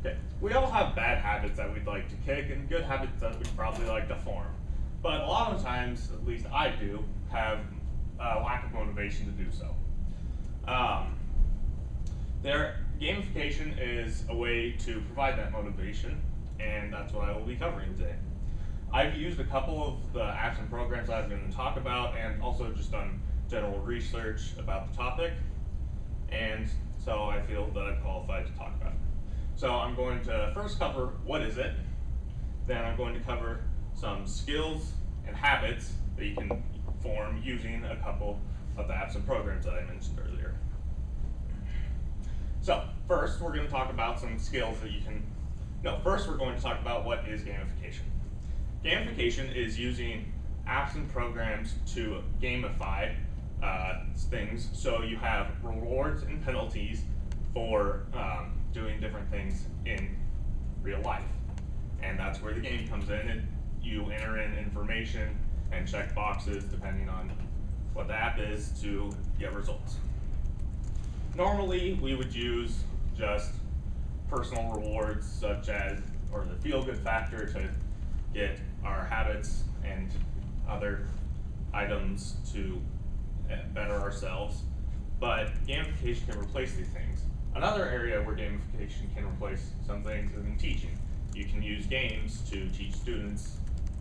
Okay, we all have bad habits that we'd like to kick and good habits that we'd probably like to form. But a lot of times, at least I do, have a lack of motivation to do so. Um, Gamification is a way to provide that motivation, and that's what I will be covering today. I've used a couple of the apps and programs I'm going to talk about, and also just done general research about the topic, and so I feel that I'm qualified to talk about it. So I'm going to first cover what is it, then I'm going to cover some skills and habits that you can form using a couple of the apps and programs that I mentioned earlier. So first we're going to talk about some skills that you can, first we're going to talk about what is gamification. Gamification is using apps and programs to gamify things, so you have rewards and penalties for doing different things in real life. And that's where the game comes in, and you enter in information and check boxes depending on what the app is to get results. Normally, we would use just personal rewards such as, or the feel-good factor to get our habits and other items to better ourselves, but gamification can replace these things. Another area where gamification can replace some things is in teaching. You can use games to teach students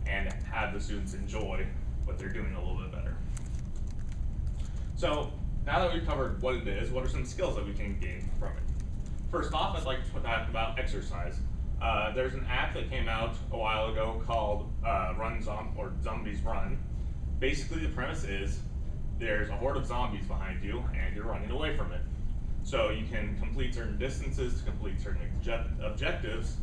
and have the students enjoy what they're doing a little bit better. So now that we've covered what it is, what are some skills that we can gain from it? First off, I'd like to talk about exercise. There's an app that came out a while ago called Zombies Run. Basically, the premise is there's a horde of zombies behind you and you're running away from it. So you can complete certain distances to complete certain objectives,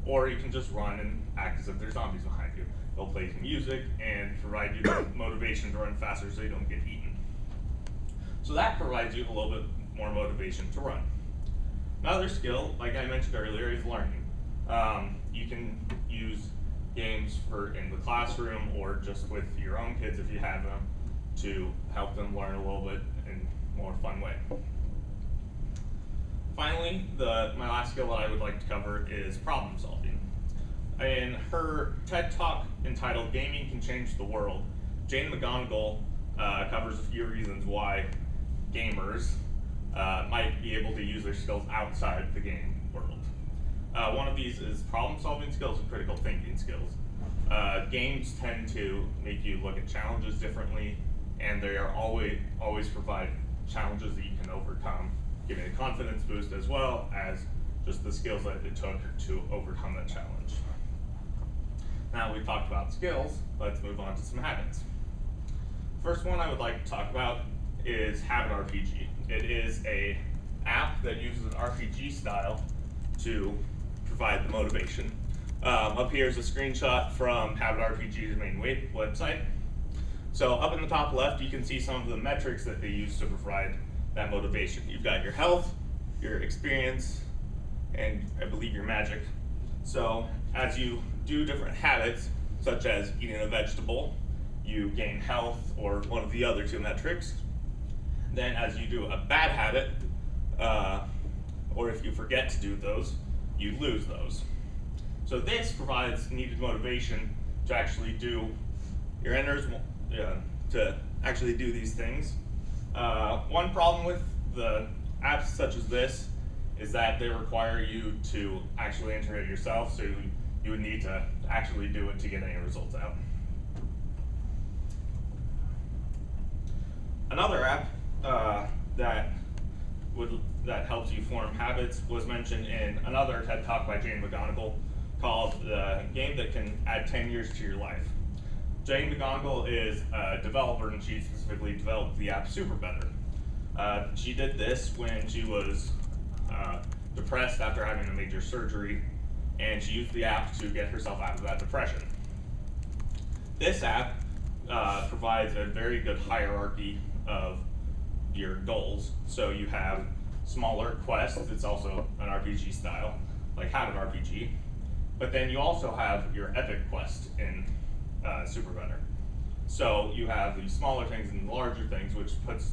or you can just run and act as if there's zombies behind you. They'll play some music and provide you the motivation to run faster so you don't get eaten. So that provides you a little bit more motivation to run. Another skill, like I mentioned earlier, is learning. You can use games in the classroom or just with your own kids if you have them to help them learn a little bit in a more fun way. Finally, my last skill that I would like to cover is problem solving. In her TED Talk entitled Gaming Can Change the World, Jane McGonigal covers a few reasons why gamers might be able to use their skills outside the game world. One of these is problem solving skills and critical thinking skills. Games tend to make you look at challenges differently, and they are always provide challenges that you can overcome, giving a confidence boost as well as just the skills that it took to overcome that challenge. Now we've talked about skills, let's move on to some habits. First one I would like to talk about is Habit RPG. It is an app that uses an RPG style to provide the motivation. Up here is a screenshot from Habit RPG's main website. So up in the top left, you can see some of the metrics that they use to provide that motivation. You've got your health, your experience, and I believe your magic. So as you do different habits, such as eating a vegetable, you gain health or one of the other two metrics. Then as you do a bad habit, or if you forget to do those, you lose those. So this provides needed motivation to actually do your to actually do these things. One problem with the apps such as this is that they require you to actually enter it yourself, so you would need to actually do it to get any results out. Another app that helps you form habits was mentioned in another TED Talk by Jane McGonigal called The Game That Can Add 10 Years to Your Life. Jane McGonigal is a developer, and she specifically developed the app Super Better. She did this when she was depressed after having a major surgery, and she used the app to get herself out of that depression. This app provides a very good hierarchy of your goals. So you have smaller quests, it's also an RPG style, like Habit RPG, but then you also have your epic quest in Super Better. So you have these smaller things and larger things, which puts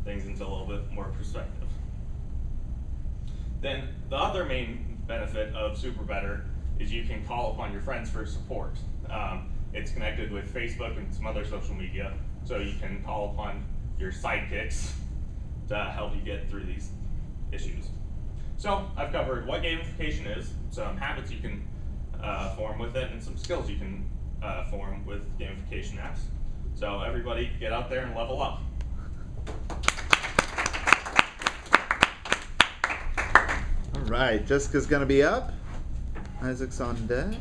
things into a little bit more perspective. Then the other main benefit of Super Better is you can call upon your friends for support. It's connected with Facebook and some other social media, so you can call upon your sidekicks to help you get through these issues. So I've covered what gamification is, some habits you can form with it, and some skills you can form with gamification apps. So everybody get out there and level up. All right, Jessica's gonna be up. Isaac's on deck.